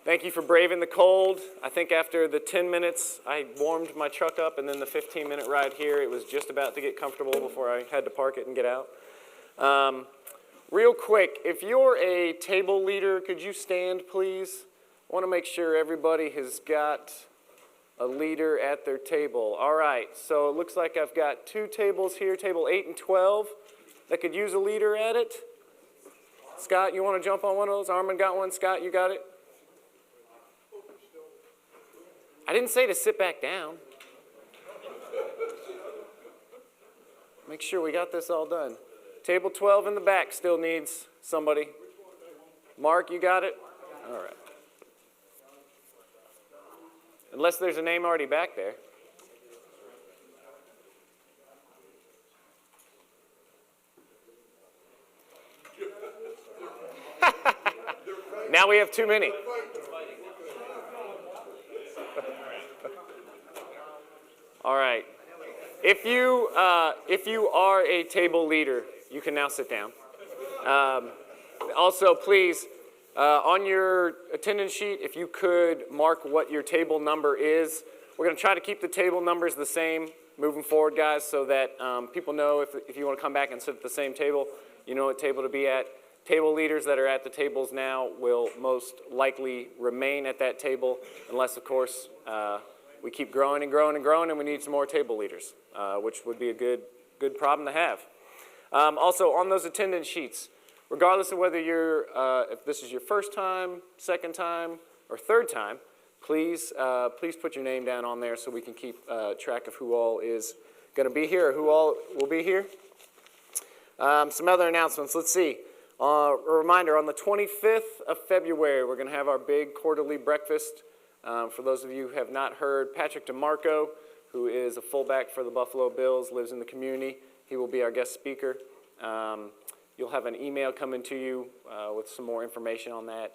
Thank you for braving the cold. I think after the 10 minutes, I warmed my truck up, and then the 15-minute ride here, it was just about to get comfortable before I had to park it and get out. Real quick, if you're a table leader, could you stand, please? I want to make sure everybody has got a leader at their table. All right, so it looks like I've got two tables here, table 8 and 12, that could use a leader at it. Scott, you want to jump on one of those? Armin got one. Scott, you got it? I didn't say to sit back down. Make sure we got this all done. Table 12 in the back still needs somebody. Mark, you got it? All right. Unless there's a name already back there. Now we have too many. All right. If you are a table leader, you can now sit down. Also, please, on your attendance sheet, if you could mark what your table number is. We're going to try to keep the table numbers the same moving forward, guys, so that people know if you want to come back and sit at the same table, you know what table to be at. Table leaders that are at the tables now will most likely remain at that table, unless, of course, we keep growing and growing and growing, and we need some more table leaders, which would be a good problem to have. Also, on those attendance sheets, regardless of whether if this is your first time, second time, or third time, please put your name down on there so we can keep track of who all is going to be here or who all will be here. Some other announcements. Let's see. A reminder, on the 25th of February, we're going to have our big quarterly breakfast. For those of you who have not heard, Patrick DeMarco, who is a fullback for the Buffalo Bills, lives in the community. He will be our guest speaker. You'll have an email coming to you with some more information on that,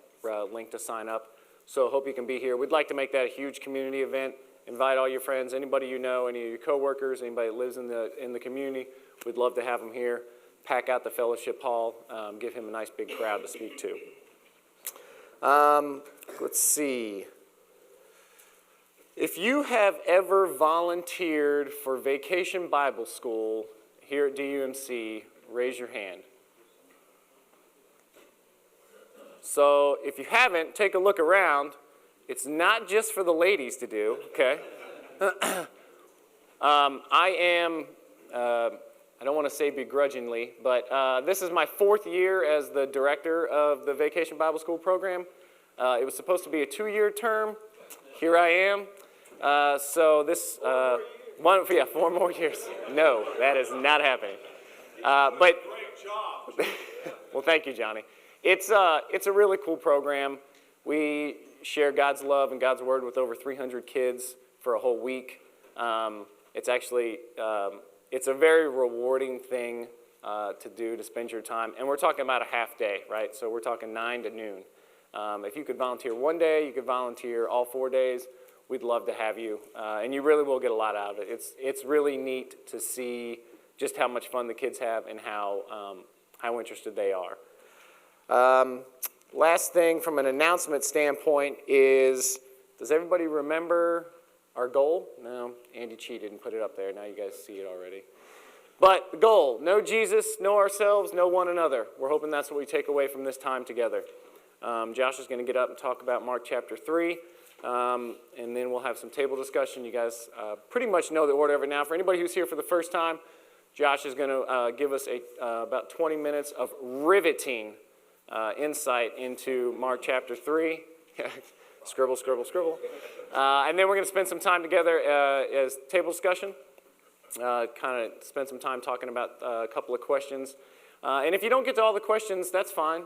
link to sign up. So hope you can be here. We'd like to make that a huge community event. Invite all your friends, anybody you know, any of your coworkers, anybody that lives in the community. We'd love to have them here. Pack out the fellowship hall. Give him a nice big crowd to speak to. Let's see. If you have ever volunteered for Vacation Bible School here at DUMC, raise your hand. So if you haven't, take a look around. It's not just for the ladies to do, okay? I don't want to say begrudgingly, but this is my 4th year as the director of the Vacation Bible School program. It was supposed to be a 2-year term. Here I am. So this, 4 more years. No, that is not happening. But great job. Well, thank you, Johnny. It's a really cool program. We share God's love and God's word with over 300 kids for a whole week. It's actually it's a very rewarding thing to do, to spend your time. And we're talking about a half day, right? So we're talking 9 to noon. If you could volunteer one day, you could volunteer all 4 days. We'd love to have you, and you really will get a lot out of it. It's really neat to see just how much fun the kids have and how interested they are. Last thing from an announcement standpoint is, does everybody remember our goal? No, Andy cheated and put it up there. Now you guys see it already. But the goal, know Jesus, know ourselves, know one another. We're hoping that's what we take away from this time together. Josh is going to get up and talk about Mark chapter 3. And then we'll have some table discussion. You guys pretty much know the order of it now. For anybody who's here for the first time, Josh is going to give us about 20 minutes of riveting insight into Mark chapter 3. Scribble, scribble, scribble. And then we're going to spend some time together as table discussion. Kind of spend some time talking about a couple of questions. And if you don't get to all the questions, that's fine.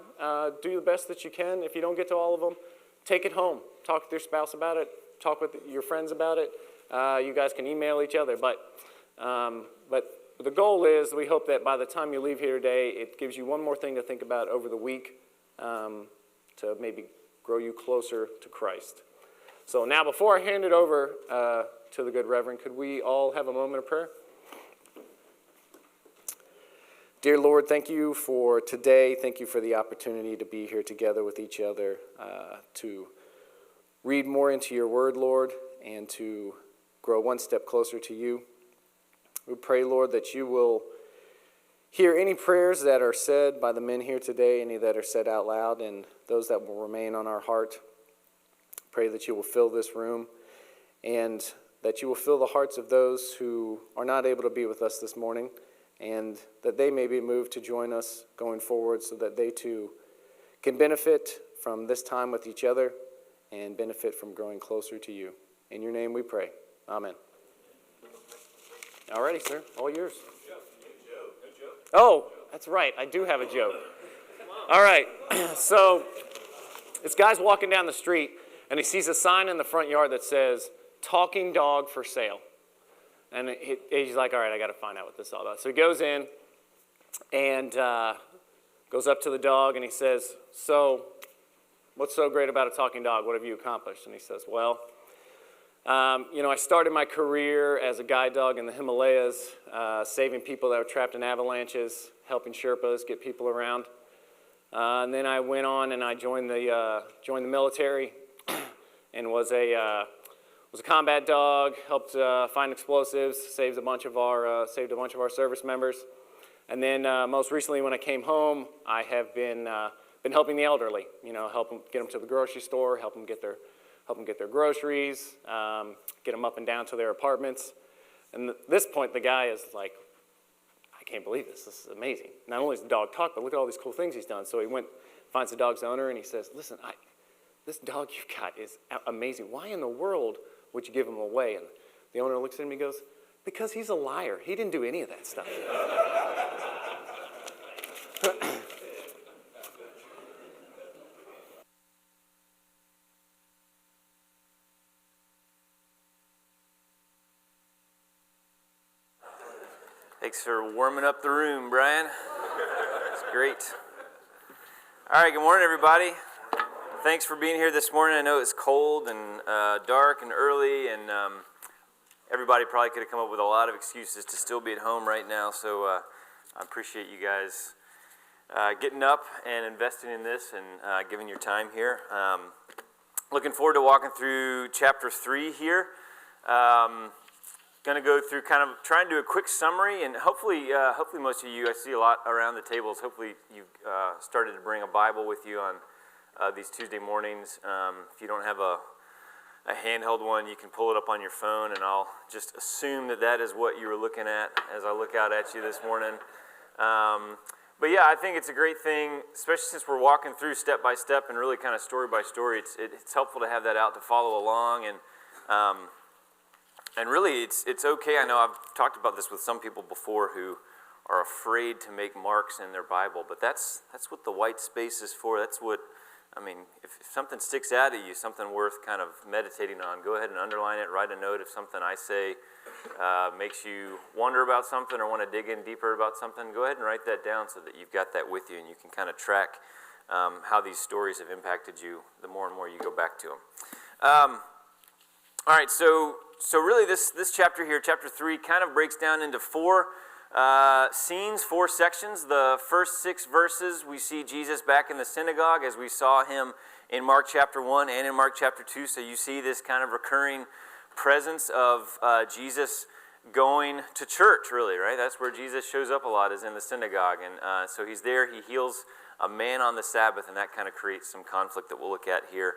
Do the best that you can. If you don't get to all of them, take it home. Talk with your spouse about it. Talk with your friends about it. You guys can email each other. But the goal is, we hope that by the time you leave here today, it gives you one more thing to think about over the week to maybe grow you closer to Christ. So now, before I hand it over to the good Reverend, could we all have a moment of prayer? Dear Lord, thank you for today. Thank you for the opportunity to be here together with each other, to read more into your word, Lord, and to grow one step closer to you. We pray, Lord, that you will hear any prayers that are said by the men here today, any that are said out loud, and those that will remain on our heart. Pray that you will fill this room and that you will fill the hearts of those who are not able to be with us this morning, and that they may be moved to join us going forward so that they too can benefit from this time with each other and benefit from growing closer to you. In your name we pray. Amen. All righty, sir. All yours. Oh, that's right. I do have a joke. All right. So this guy's walking down the street, and he sees a sign in the front yard that says, "Talking dog for sale." And he's like, all right, I got to find out what this is all about. So he goes in and goes up to the dog, and he says, "So what's so great about a talking dog? What have you accomplished?" And he says, "Well, I started my career as a guide dog in the Himalayas, saving people that were trapped in avalanches, helping Sherpas get people around. And then I went on and I joined the military and was a combat dog, helped find explosives, saved a bunch of our service members. And then most recently, when I came home, I have been helping the elderly. Help them get them to the grocery store, help them get their groceries, get them up and down to their apartments." And at this point, the guy is like, "I can't believe this. This is amazing. Not only does the dog talk, but look at all these cool things he's done." So he finds the dog's owner, and he says, "Listen, this dog you've got is amazing. Why in the world would you give him away?" And the owner looks at him and he goes, "Because he's a liar. He didn't do any of that stuff." Thanks for warming up the room, Brian. It's great. All right, good morning, everybody. Thanks for being here this morning. I know it's cold and dark and early, and everybody probably could have come up with a lot of excuses to still be at home right now, so I appreciate you guys getting up and investing in this and giving your time here. Looking forward to walking through chapter 3 here. Going to go through kind of trying to do a quick summary, and hopefully most of you, I see a lot around the tables, hopefully you've started to bring a Bible with you on these Tuesday mornings. If you don't have a handheld one, you can pull it up on your phone, and I'll just assume that is what you were looking at as I look out at you this morning. But yeah, I think it's a great thing, especially since we're walking through step by step and really kind of story by story. It's helpful to have that out to follow along, and really, it's okay. I know I've talked about this with some people before who are afraid to make marks in their Bible, but that's what the white space is for. That's what, if something sticks out at you, something worth kind of meditating on, go ahead and underline it, write a note if something I say makes you wonder about something or want to dig in deeper about something. Go ahead and write that down so that you've got that with you and you can kind of track how these stories have impacted you the more and more you go back to them. All right, so really this chapter here, chapter 3, kind of breaks down into 4 scenes, 4 sections. The first 6 verses, we see Jesus back in the synagogue as we saw him in Mark chapter 1 and in Mark chapter 2. So you see this kind of recurring presence of Jesus going to church, really, right? That's where Jesus shows up a lot, is in the synagogue. And so he's there, he heals a man on the Sabbath, and that kind of creates some conflict that we'll look at here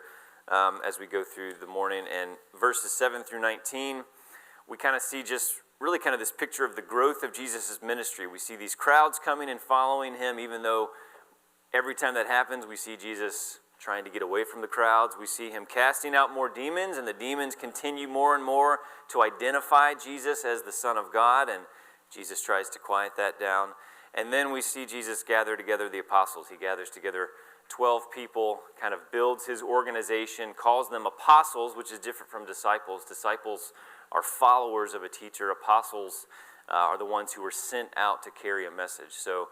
as we go through the morning. And verses 7 through 19, we kind of see just really kind of this picture of the growth of Jesus' ministry. We see these crowds coming and following him, even though every time that happens, we see Jesus trying to get away from the crowds. We see him casting out more demons, and the demons continue more and more to identify Jesus as the Son of God, and Jesus tries to quiet that down. And then we see Jesus gather together the apostles. He gathers together 12 people, kind of builds his organization, calls them apostles, which is different from disciples. Disciples are followers of a teacher. Apostles are the ones who were sent out to carry a message. So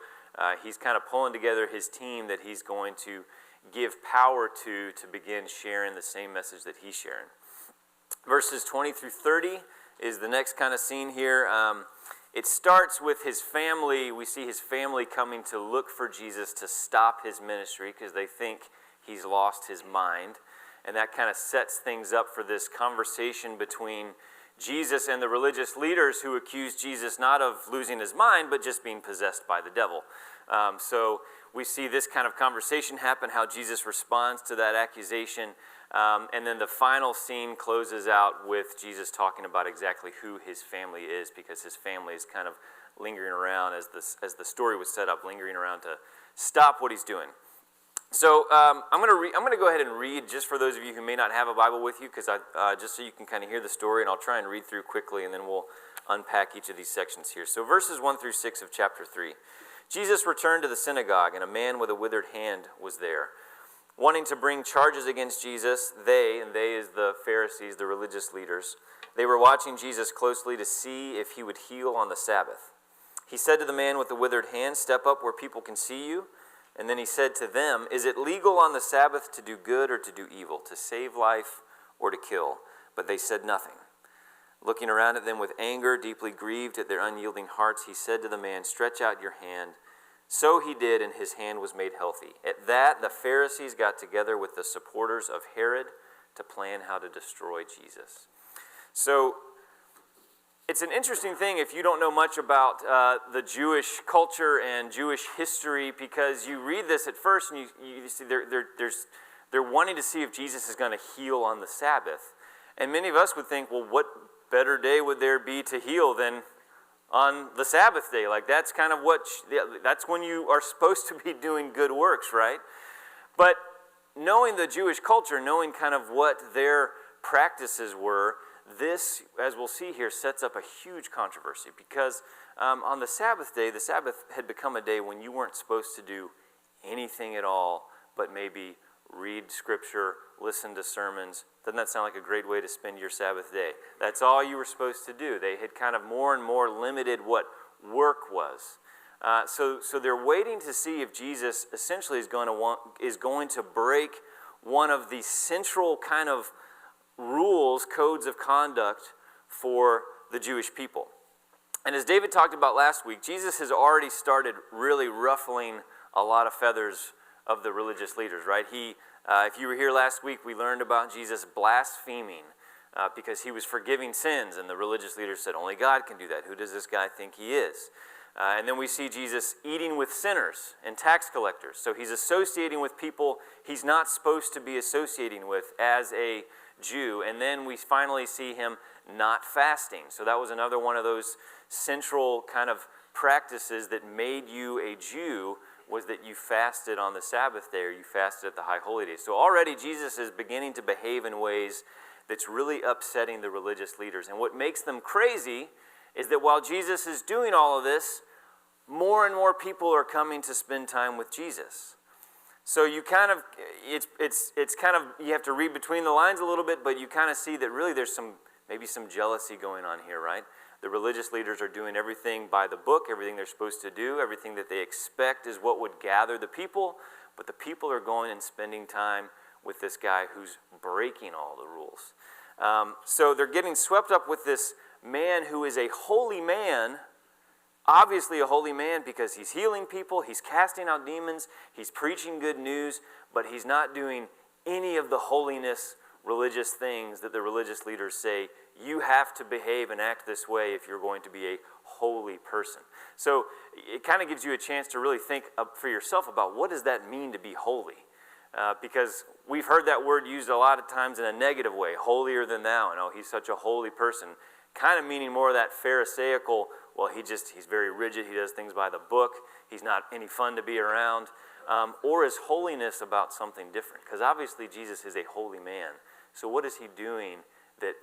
he's kind of pulling together his team that he's going to give power to begin sharing the same message that he's sharing. Verses 20 through 30 is the next kind of scene here. It starts with his family. We see his family coming to look for Jesus to stop his ministry because they think he's lost his mind. and that kind of sets things up for this conversation between Jesus and the religious leaders who accused Jesus not of losing his mind, but just being possessed by the devil. So we see this kind of conversation happen, how Jesus responds to that accusation, and then the final scene closes out with Jesus talking about exactly who his family is, because his family is kind of lingering around as the story was set up, lingering around to stop what he's doing. So I'm going to go ahead and read, just for those of you who may not have a Bible with you, because just so you can kind of hear the story, and I'll try and read through quickly, and then we'll unpack each of these sections here. So verses 1 through 6 of chapter 3. Jesus returned to the synagogue, and a man with a withered hand was there. Wanting to bring charges against Jesus, they is the Pharisees, the religious leaders, they were watching Jesus closely to see if he would heal on the Sabbath. He said to the man with the withered hand, "Step up where people can see you." And then he said to them, "Is it legal on the Sabbath to do good or to do evil, to save life or to kill?" But they said nothing. Looking around at them with anger, deeply grieved at their unyielding hearts, he said to the man, "Stretch out your hand." So he did, and his hand was made healthy. At that, the Pharisees got together with the supporters of Herod to plan how to destroy Jesus. So it's an interesting thing if you don't know much about the Jewish culture and Jewish history, because you read this at first and you see they're wanting to see if Jesus is going to heal on the Sabbath. And many of us would think, well, what better day would there be to heal than on the Sabbath day? Like, that's kind of that's when you are supposed to be doing good works, right? But knowing the Jewish culture, knowing kind of what their practices were, this, as we'll see here, sets up a huge controversy, because on the Sabbath day, the Sabbath had become a day when you weren't supposed to do anything at all but maybe read Scripture, listen to sermons. Doesn't that sound like a great way to spend your Sabbath day? That's all you were supposed to do. They had kind of more and more limited what work was. So they're waiting to see if Jesus essentially is going to break one of the central kind of rules, codes of conduct for the Jewish people. And as David talked about last week, Jesus has already started really ruffling a lot of feathers of the religious leaders, right? If you were here last week, we learned about Jesus blaspheming because he was forgiving sins, and the religious leaders said, only God can do that. Who does this guy think he is? And then we see Jesus eating with sinners and tax collectors. So he's associating with people he's not supposed to be associating with as a Jew. And then we finally see him not fasting. So that was another one of those central kind of practices that made you a Jew, was that you fasted on the Sabbath day, or you fasted at the high holy day. So already Jesus is beginning to behave in ways that's really upsetting the religious leaders. And what makes them crazy is that while Jesus is doing all of this, more and more people are coming to spend time with Jesus. So you kind of, it's kind of, you have to read between the lines a little bit, but you kind of see that really there's maybe some jealousy going on here, right? The religious leaders are doing everything by the book, everything they're supposed to do, everything that they expect is what would gather the people, but the people are going and spending time with this guy who's breaking all the rules. So they're getting swept up with this man who is a holy man, obviously a holy man because he's healing people, he's casting out demons, he's preaching good news, but he's not doing any of the holiness religious things that the religious leaders say you have to behave and act this way if you're going to be a holy person. So it kind of gives you a chance to really think for yourself about what does that mean to be holy? Because we've heard that word used a lot of times in a negative way, holier than thou, and oh, he's such a holy person, kind of meaning more of that Pharisaical, well, he's very rigid, he does things by the book, he's not any fun to be around, or is holiness about something different? Because obviously Jesus is a holy man. So what is he doing that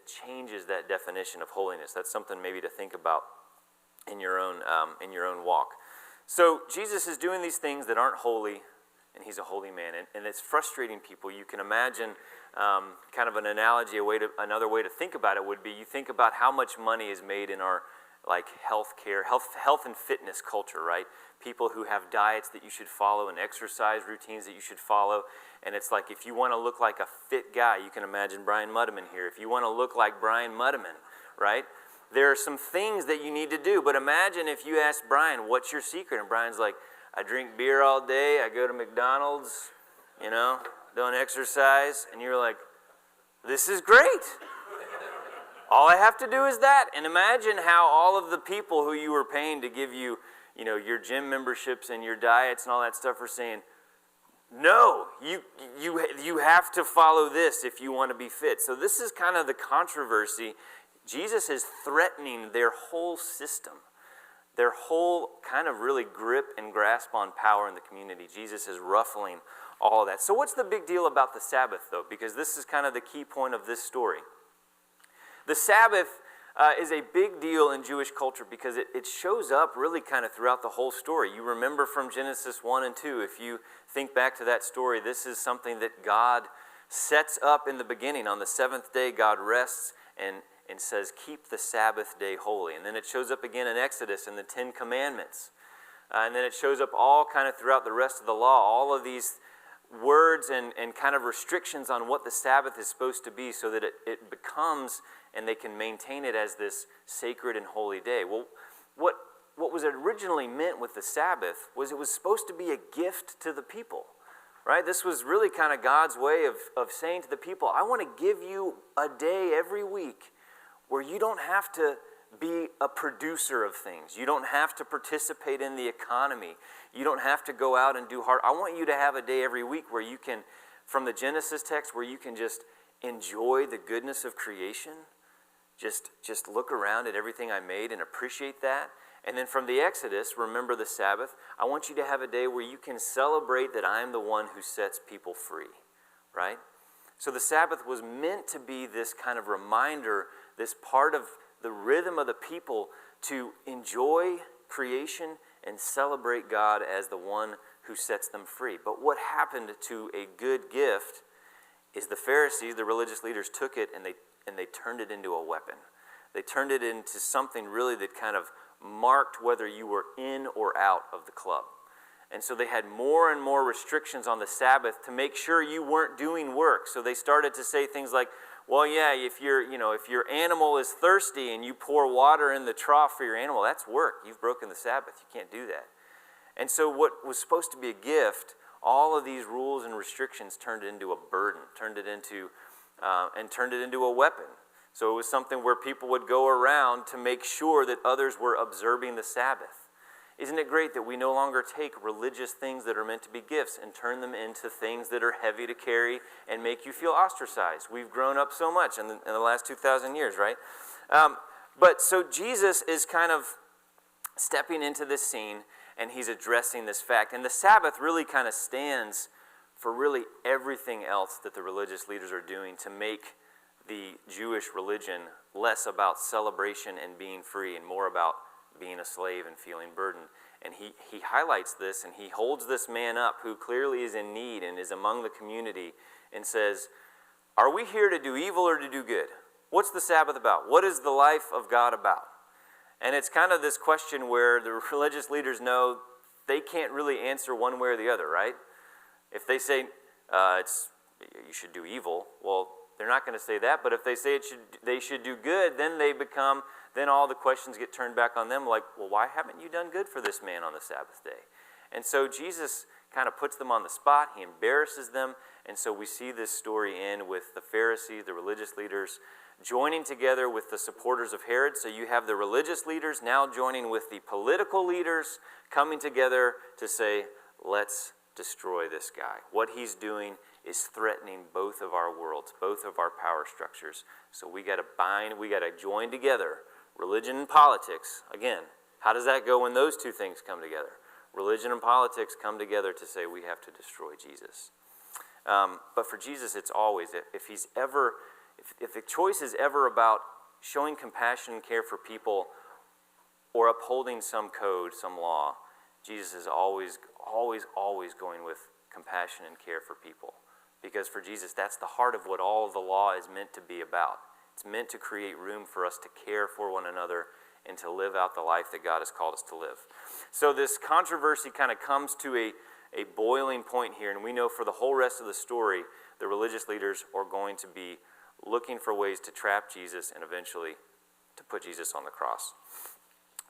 changes that definition of holiness? That's something maybe to think about in your own walk. So Jesus is doing these things that aren't holy, and he's a holy man, and it's frustrating people. You can imagine kind of an analogy, another way to think about it would be, you think about how much money is made in our health and fitness culture, right? People who have diets that you should follow and exercise routines that you should follow. And it's like, if you want to look like a fit guy, you can imagine Brian Muddman here. If you want to look like Brian Muddman, right? There are some things that you need to do. But imagine if you ask Brian, what's your secret? And Brian's like, I drink beer all day, I go to McDonald's, don't exercise, and you're like, this is great. All I have to do is that. And imagine how all of the people who you were paying to give you, your gym memberships and your diets and all that stuff are saying, no, you have to follow this if you want to be fit. So this is kind of the controversy. Jesus is threatening their whole system, their whole kind of really grip and grasp on power in the community. Jesus is ruffling all of that. So what's the big deal about the Sabbath, though? Because this is kind of the key point of this story. The Sabbath is a big deal in Jewish culture because it shows up really kind of throughout the whole story. You remember from Genesis 1 and 2, if you think back to that story, this is something that God sets up in the beginning. On the seventh day, God rests and says, keep the Sabbath day holy. And then it shows up again in Exodus in the Ten Commandments. And then it shows up all kind of throughout the rest of the law, all of these words and kind of restrictions on what the Sabbath is supposed to be so that it becomes, and they can maintain it as this sacred and holy day. Well, what was originally meant with the Sabbath was it was supposed to be a gift to the people, right? This was really kind of God's way of saying to the people, I want to give you a day every week where you don't have to be a producer of things. You don't have to participate in the economy. You don't have to go out and do hard. I want you to have a day every week where you can, from the Genesis text, where you can just enjoy the goodness of creation. Just look around at everything I made and appreciate that. And then from the Exodus, remember the Sabbath. I want you to have a day where you can celebrate that I am the one who sets people free, right? So the Sabbath was meant to be this kind of reminder, this part of the rhythm of the people to enjoy creation and celebrate God as the one who sets them free. But what happened to a good gift is the Pharisees, the religious leaders, took it and they turned it into a weapon. They turned it into something really that kind of marked whether you were in or out of the club. And so they had more and more restrictions on the Sabbath to make sure you weren't doing work. So they started to say things like, well, yeah, if your animal is thirsty and you pour water in the trough for your animal, that's work. You've broken the Sabbath. You can't do that. And so what was supposed to be a gift, all of these rules and restrictions turned it into a burden, turned it into a weapon. So it was something where people would go around to make sure that others were observing the Sabbath. Isn't it great that we no longer take religious things that are meant to be gifts and turn them into things that are heavy to carry and make you feel ostracized? We've grown up so much in the last 2,000 years, right? But so Jesus is kind of stepping into this scene and he's addressing this fact. And the Sabbath really kind of stands for really everything else that the religious leaders are doing to make the Jewish religion less about celebration and being free and more about being a slave and feeling burdened. And he highlights this and he holds this man up who clearly is in need and is among the community and says, are we here to do evil or to do good? What's the Sabbath about? What is the life of God about? And it's kind of this question where the religious leaders know they can't really answer one way or the other, right? If they say you should do evil, well, they're not going to say that. But if they say they should do good, then all the questions get turned back on them like, well, why haven't you done good for this man on the Sabbath day? And so Jesus kind of puts them on the spot. He embarrasses them. And so we see this story end with the Pharisees, the religious leaders, joining together with the supporters of Herod. So you have the religious leaders now joining with the political leaders, coming together to say, let's destroy this guy. What he's doing is threatening both of our worlds, both of our power structures. So we got to join together. Religion and politics, again, how does that go when those two things come together? Religion and politics come together to say we have to destroy Jesus. But for Jesus, it's always, if the choice is ever about showing compassion and care for people or upholding some code, some law, Jesus is always going with compassion and care for people. Because for Jesus, that's the heart of what all of the law is meant to be about. It's meant to create room for us to care for one another and to live out the life that God has called us to live. So this controversy kind of comes to a boiling point here, and we know for the whole rest of the story, the religious leaders are going to be looking for ways to trap Jesus and eventually to put Jesus on the cross.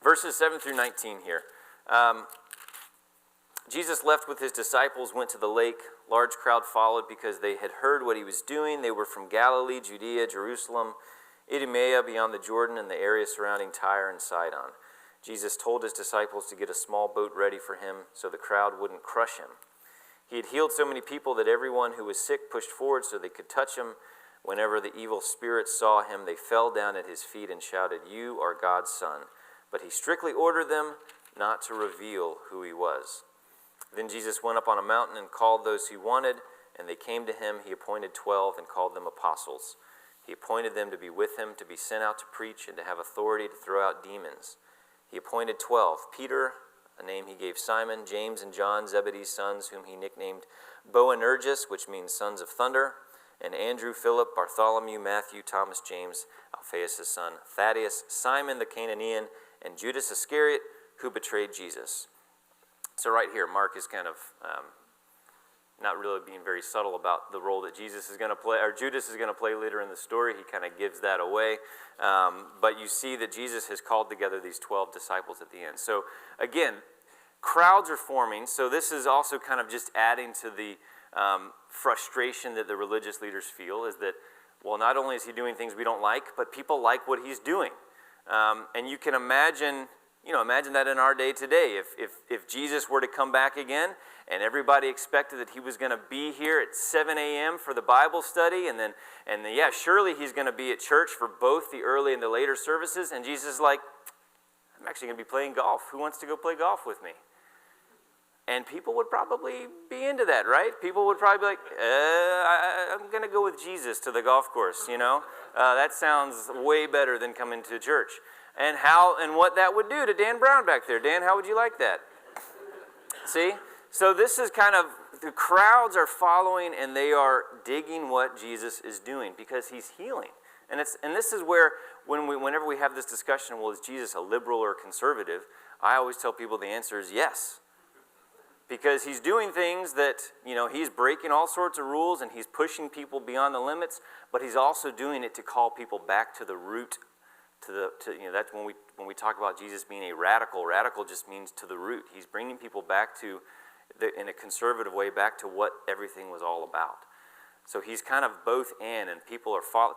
Verses 7 through 19 here. Jesus left with his disciples, went to the lake large crowd followed because they had heard what he was doing. They were from Galilee, Judea, Jerusalem, Idumea, beyond the Jordan, and the area surrounding Tyre and Sidon. Jesus told his disciples to get a small boat ready for him so the crowd wouldn't crush him. He had healed so many people that everyone who was sick pushed forward so they could touch him. Whenever the evil spirits saw him, they fell down at his feet and shouted, "You are God's Son." But he strictly ordered them not to reveal who he was. Then Jesus went up on a mountain and called those he wanted, and they came to him. He appointed 12 and called them apostles. He appointed them to be with him, to be sent out to preach, and to have authority to throw out demons. He appointed 12, Peter, a name he gave Simon, James and John, Zebedee's sons, whom he nicknamed Boanerges, which means sons of thunder, and Andrew, Philip, Bartholomew, Matthew, Thomas, James, Alphaeus' son, Thaddeus, Simon the Canaanian, and Judas Iscariot, who betrayed Jesus. So right here, Mark is kind of not really being very subtle about the role that Jesus is going to play, or Judas is going to play later in the story. He kind of gives that away. But you see that Jesus has called together these 12 disciples at the end. So again, crowds are forming. So this is also kind of just adding to the frustration that the religious leaders feel, is that, well, not only is he doing things we don't like, but people like what he's doing. And you can imagine that in our day today. If Jesus were to come back again and everybody expected that he was going to be here at 7 a.m. for the Bible study, and yeah, surely he's going to be at church for both the early and the later services, and Jesus is like, I'm actually going to be playing golf. Who wants to go play golf with me? And people would probably be into that, right? People would probably be like, I'm going to go with Jesus to the golf course, That sounds way better than coming to church. And what that would do to Dan Brown back there. Dan, how would you like that? See? So this is kind of, the crowds are following and they are digging what Jesus is doing because he's healing. And this is where, whenever we have this discussion, well, is Jesus a liberal or a conservative? I always tell people the answer is yes. Because he's doing things that, he's breaking all sorts of rules and he's pushing people beyond the limits, but he's also doing it to call people back to the root. That's when we talk about Jesus being a radical. Radical just means to the root. He's bringing people back to, in a conservative way, back to what everything was all about. So he's kind of both and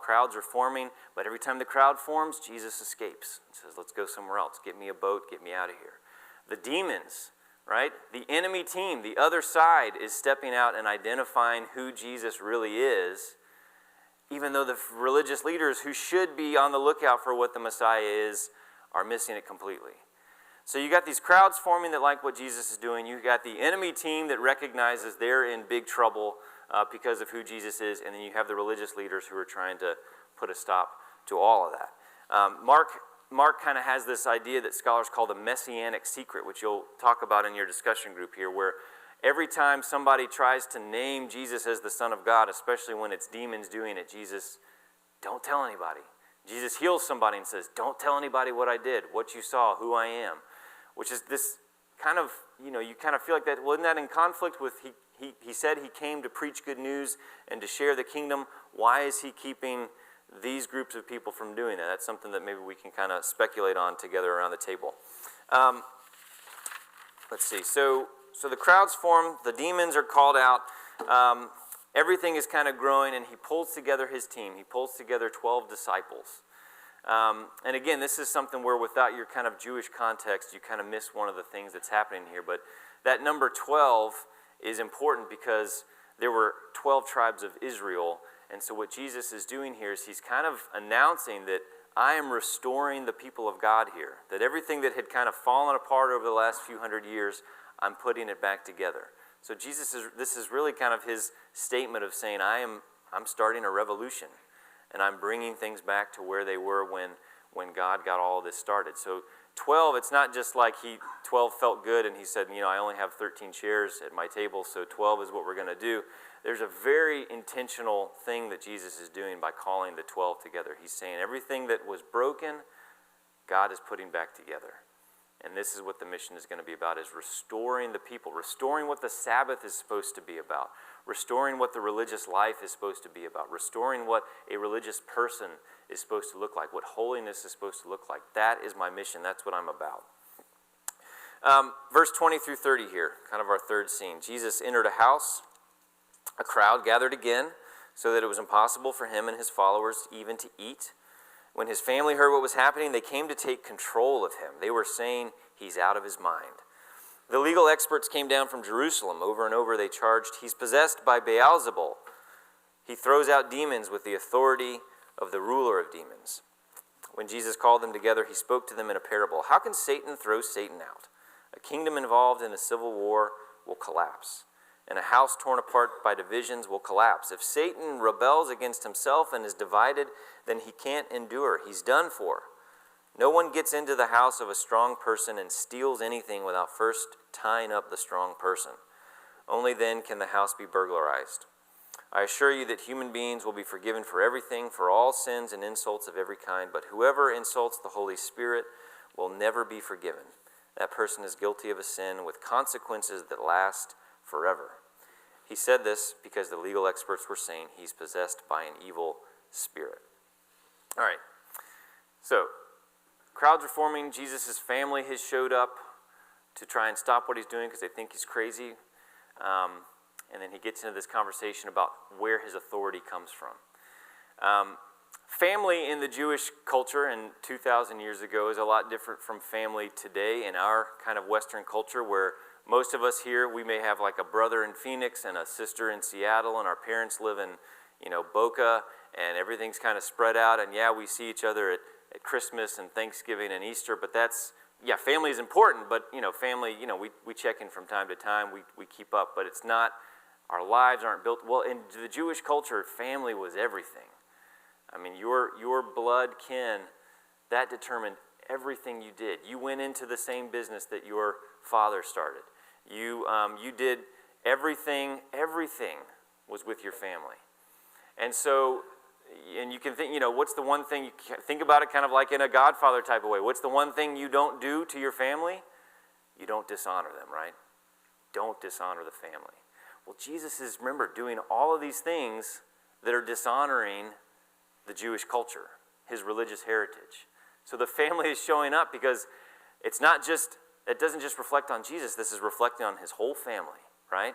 crowds are forming, but every time the crowd forms, Jesus escapes and says, let's go somewhere else. Get me a boat, get me out of here. The demons, right? The enemy team, the other side, is stepping out and identifying who Jesus really is, even though the religious leaders who should be on the lookout for what the Messiah is are missing it completely. So you got these crowds forming that like what Jesus is doing. You got the enemy team that recognizes they're in big trouble because of who Jesus is. And then you have the religious leaders who are trying to put a stop to all of that. Mark kind of has this idea that scholars call the messianic secret, which you'll talk about in your discussion group here, where every time somebody tries to name Jesus as the Son of God, especially when it's demons doing it, Jesus, don't tell anybody. Jesus heals somebody and says, don't tell anybody what I did, what you saw, who I am. Which is this kind of, you kind of feel like that, wasn't that in conflict with, he said he came to preach good news and to share the kingdom. Why is he keeping these groups of people from doing that? That's something that maybe we can kind of speculate on together around the table. Let's see, so the crowds form, the demons are called out, everything is kind of growing, and he pulls together his team. He pulls together 12 disciples. And again, this is something where without your kind of Jewish context, you kind of miss one of the things that's happening here. But that number 12 is important because there were 12 tribes of Israel. And so what Jesus is doing here is he's kind of announcing that I am restoring the people of God here. That everything that had kind of fallen apart over the last few hundred years, I'm putting it back together. So this is really kind of his statement of saying, I'm starting a revolution. And I'm bringing things back to where they were when God got all of this started. So 12, it's not just like 12 felt good and he said, I only have 13 chairs at my table, so 12 is what we're going to do. There's a very intentional thing that Jesus is doing by calling the 12 together. He's saying everything that was broken, God is putting back together. And this is what the mission is going to be about, is restoring the people, restoring what the Sabbath is supposed to be about, restoring what the religious life is supposed to be about, restoring what a religious person is supposed to look like, what holiness is supposed to look like. That is my mission. That's what I'm about. Verse 20 through 30 here, kind of our third scene. Jesus entered a house, A crowd gathered again, so that it was impossible for him and his followers even to eat. When his family heard what was happening, they came to take control of him. They were saying, he's out of his mind. The legal experts came down from Jerusalem. Over and over they charged, he's possessed by Beelzebul. He throws out demons with the authority of the ruler of demons. When Jesus called them together, he spoke to them in a parable. How can Satan throw Satan out? A kingdom involved in a civil war will collapse, and a house torn apart by divisions will collapse. If Satan rebels against himself and is divided, then he can't endure. He's done for. No one gets into the house of a strong person and steals anything without first tying up the strong person. Only then can the house be burglarized. I assure you that human beings will be forgiven for everything, for all sins and insults of every kind, but whoever insults the Holy Spirit will never be forgiven. That person is guilty of a sin with consequences that last forever. He said this because the legal experts were saying he's possessed by an evil spirit. All right, so crowds are forming. Jesus' family has showed up to try and stop what he's doing because they think he's crazy. And then he gets into this conversation about where his authority comes from. Family in the Jewish culture and 2,000 years ago is a lot different from family today in our kind of Western culture, where most of us here, we may have like a brother in Phoenix and a sister in Seattle, and our parents live in, Boca, and everything's kind of spread out. And yeah, we see each other at Christmas and Thanksgiving and Easter, but family is important, but, family, we check in from time to time, we keep up, but it's not, our lives aren't built. Well, in the Jewish culture, family was everything. I mean, your blood kin, that determined everything you did. You went into the same business that your father started. You did everything was with your family. And so, and you can think, what's the one thing, you think about it kind of like in a Godfather type of way. What's the one thing you don't do to your family? You don't dishonor them, right? Don't dishonor the family. Well, Jesus is, remember, doing all of these things that are dishonoring the Jewish culture, his religious heritage. So the family is showing up because it doesn't just reflect on Jesus, this is reflecting on his whole family, right?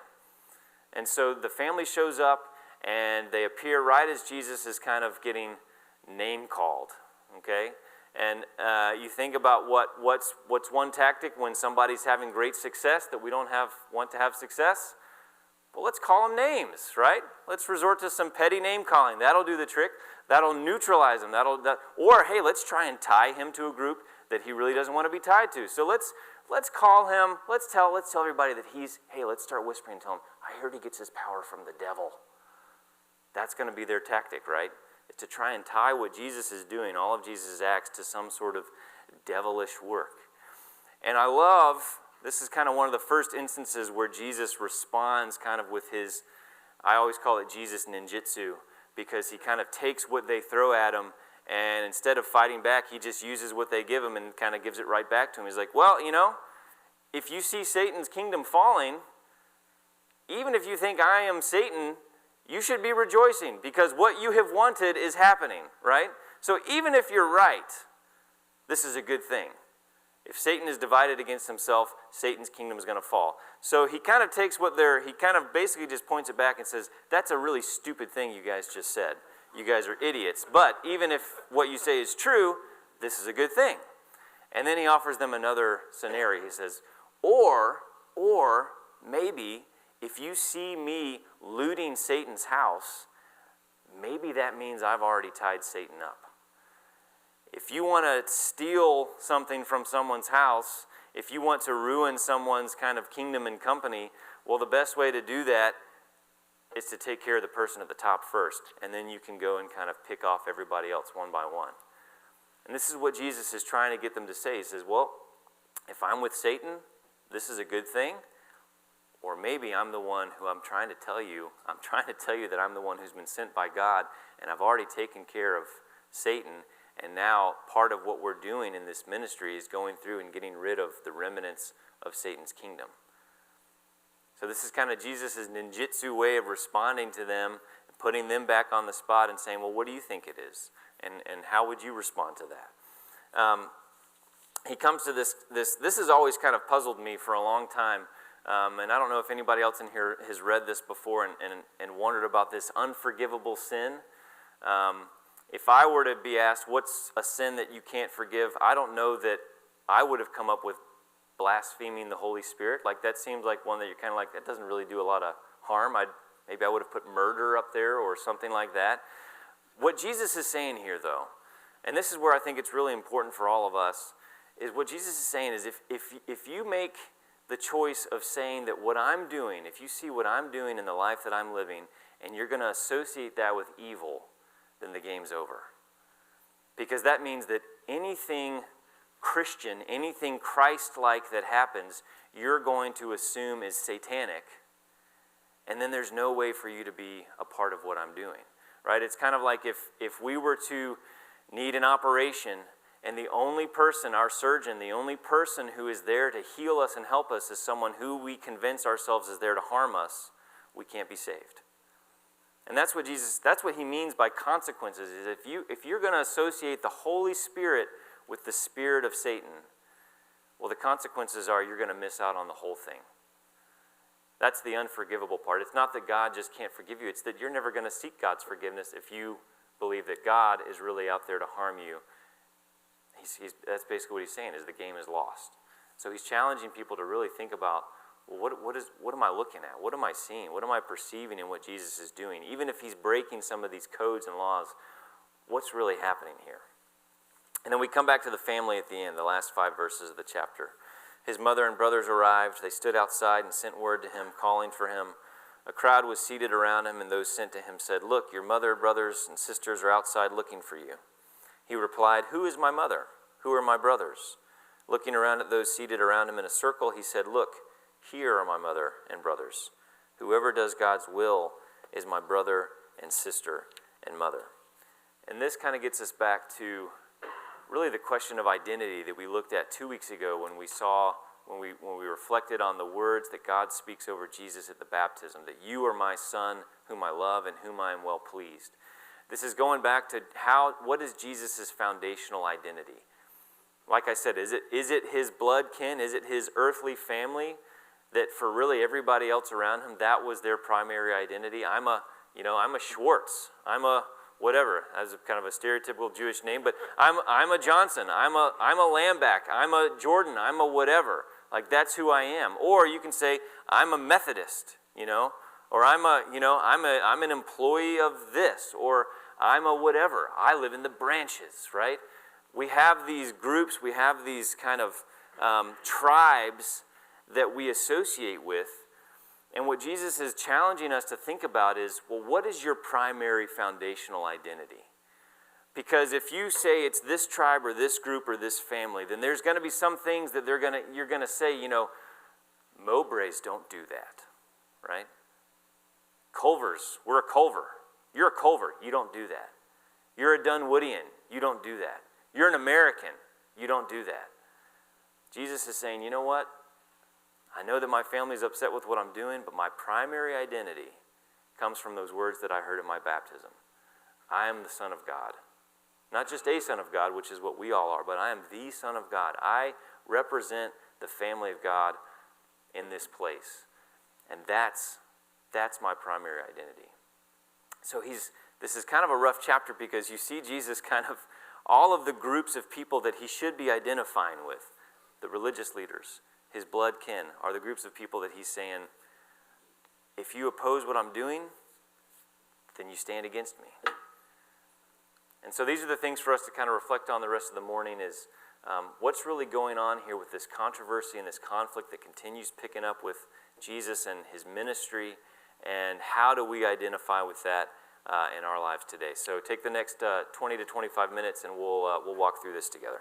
And so the family shows up and they appear right as Jesus is kind of getting name called, okay? And you think about what's one tactic when somebody's having great success that we don't want to have success? Well, let's call them names, right? Let's resort to some petty name calling. That'll do the trick. That'll neutralize him. Or hey, let's try and tie him to a group that he really doesn't want to be tied to. So let's call him. Let's tell everybody that let's start whispering and tell him, I heard he gets his power from the devil. That's going to be their tactic, right? To try and tie what Jesus is doing, all of Jesus' acts, to some sort of devilish work. And I love, this is kind of one of the first instances where Jesus responds kind of with his, I always call it Jesus ninjutsu, because he kind of takes what they throw at him, and instead of fighting back, he just uses what they give him and kind of gives it right back to him. He's like, well, if you see Satan's kingdom falling, even if you think I am Satan, you should be rejoicing because what you have wanted is happening, right? So even if you're right, this is a good thing. If Satan is divided against himself, Satan's kingdom is going to fall. So he kind of takes he kind of basically just points it back and says, that's a really stupid thing you guys just said. You guys are idiots. But even if what you say is true, this is a good thing. And then he offers them another scenario. He says, or maybe if you see me looting Satan's house, maybe that means I've already tied Satan up. If you want to steal something from someone's house, if you want to ruin someone's kind of kingdom and company, well, the best way to do that is to take care of the person at the top first, and then you can go and kind of pick off everybody else one by one. And this is what Jesus is trying to get them to say. He says, well, if I'm with Satan, this is a good thing, or maybe I'm the one who I'm trying to tell you that I'm the one who's been sent by God, and I've already taken care of Satan. And now part of what we're doing in this ministry is going through and getting rid of the remnants of Satan's kingdom. So this is kind of Jesus' ninjutsu way of responding to them, putting them back on the spot and saying, well, what do you think it is? And how would you respond to that? He comes to this has always kind of puzzled me for a long time. And I don't know if anybody else in here has read this before and wondered about this unforgivable sin. If I were to be asked, what's a sin that you can't forgive? I don't know that I would have come up with blaspheming the Holy Spirit. Like, that seems like one that you're kind of like, that doesn't really do a lot of harm. Maybe I would have put murder up there or something like that. What Jesus is saying here, though, and this is where I think it's really important for all of us, is what Jesus is saying is if you make the choice of saying that what I'm doing, if you see what I'm doing in the life that I'm living, and you're going to associate that with evil, then the game's over. Because that means that anything Christian, anything Christ-like that happens, you're going to assume is satanic, and then there's no way for you to be a part of what I'm doing, right? It's kind of like if we were to need an operation, and the only person, our surgeon, the only person who is there to heal us and help us is someone who we convince ourselves is there to harm us, we can't be saved. And that's what he means by consequences, is if you're going to associate the Holy Spirit with the spirit of Satan, well, the consequences are you're going to miss out on the whole thing. That's the unforgivable part. It's not that God just can't forgive you. It's that you're never going to seek God's forgiveness if you believe that God is really out there to harm you. That's basically what he's saying, is the game is lost. So he's challenging people to really think about, well, what am I looking at? What am I seeing? What am I perceiving in what Jesus is doing? Even if he's breaking some of these codes and laws, what's really happening here? And then we come back to the family at the end, the last 5 verses of the chapter. His mother and brothers arrived. They stood outside and sent word to him, calling for him. A crowd was seated around him, and those sent to him said, "Look, your mother, brothers, and sisters are outside looking for you." He replied, "Who is my mother? Who are my brothers?" Looking around at those seated around him in a circle, he said, "Look, here are my mother and brothers. Whoever does God's will is my brother and sister and mother." And this kind of gets us back to really the question of identity that we looked at 2 weeks ago when we reflected on the words that God speaks over Jesus at the baptism, that you are my son whom I love and whom I am well pleased. This is going back to what is Jesus' foundational identity? Like I said, is it his blood kin? Is it his earthly family that for really everybody else around him, that was their primary identity? I'm a Schwartz. I'm a whatever. That's kind of a stereotypical Jewish name, but I'm a Johnson. I'm a Lambeck. I'm a Jordan. I'm a whatever. Like, that's who I am. Or you can say I'm a Methodist, or I'm an employee of this, or I'm a whatever. I live in the branches, right? We have these groups, we have these kind of tribes that we associate with. And what Jesus is challenging us to think about is, well, what is your primary foundational identity? Because if you say it's this tribe or this group or this family, then there's going to be some things that you're going to say, Mowbrays don't do that, right? Culvers, we're a Culver. You're a Culver, you don't do that. You're a Dunwoodian, you don't do that. You're an American, you don't do that. Jesus is saying, you know what? I know that my family's upset with what I'm doing, but my primary identity comes from those words that I heard at my baptism. I am the Son of God. Not just a Son of God, which is what we all are, but I am the Son of God. I represent the family of God in this place. And that's my primary identity. So this is kind of a rough chapter because you see Jesus kind of, all of the groups of people that he should be identifying with, the religious leaders, his blood kin, are the groups of people that he's saying, if you oppose what I'm doing, then you stand against me. And so these are the things for us to kind of reflect on the rest of the morning is what's really going on here with this controversy and this conflict that continues picking up with Jesus and his ministry, and how do we identify with that in our lives today. So take the next 20 to 25 minutes and we'll walk through this together.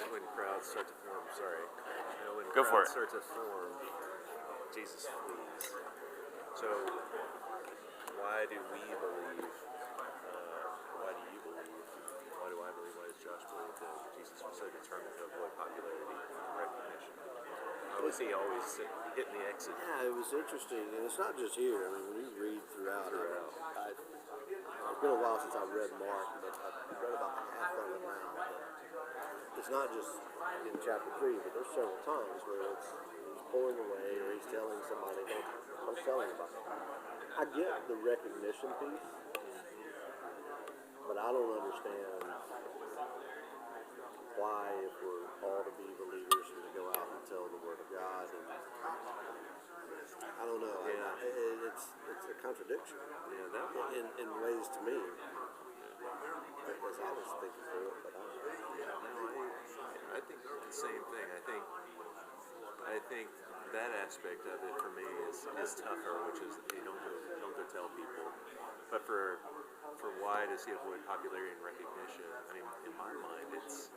When crowds start to form, when Go for crowds it. start to form, Jesus flees. So, why do we believe? Why do you believe? Why do I believe? Why does Josh believed that Jesus was so determined to avoid popularity and recognition? How was he always hitting the exit? Yeah, it was interesting, and it's not just here. I mean, when you read throughout, it's been a while since I've read Mark, but I've read about half of it now. But it's not just in chapter 3, but there's several times where he's pulling away or he's telling somebody, don't tell anybody. I get the recognition piece, but I don't understand why, if we're all to be believers and to go out and tell the Word of God, and I don't know. It's a contradiction. Yeah, that one. In ways to me. As I was thinking through it, but I don't know. I think the same thing. I think that aspect of it for me is tougher, which is that you don't go tell people. But for why does he avoid popularity and recognition? I mean, in my mind, it's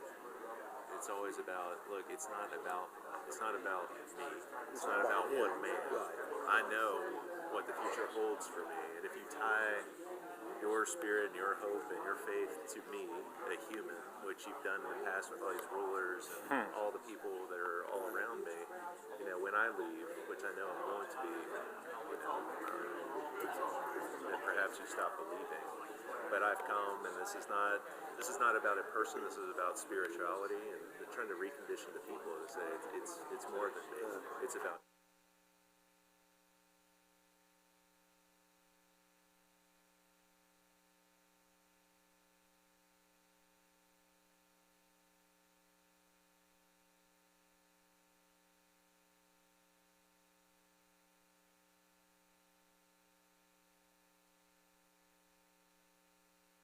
always about, look, it's not about me. It's not about one man. I know what the future holds for me, and if you tie your spirit and your hope and your faith to me, a human, which you've done in the past with all these rulers and all the people that are all around me, when I leave, which I know I'm going to be, then perhaps you stop believing. But I've come, and this is not about a person. This is about spirituality and trying to recondition the people to say it's more than me. It's about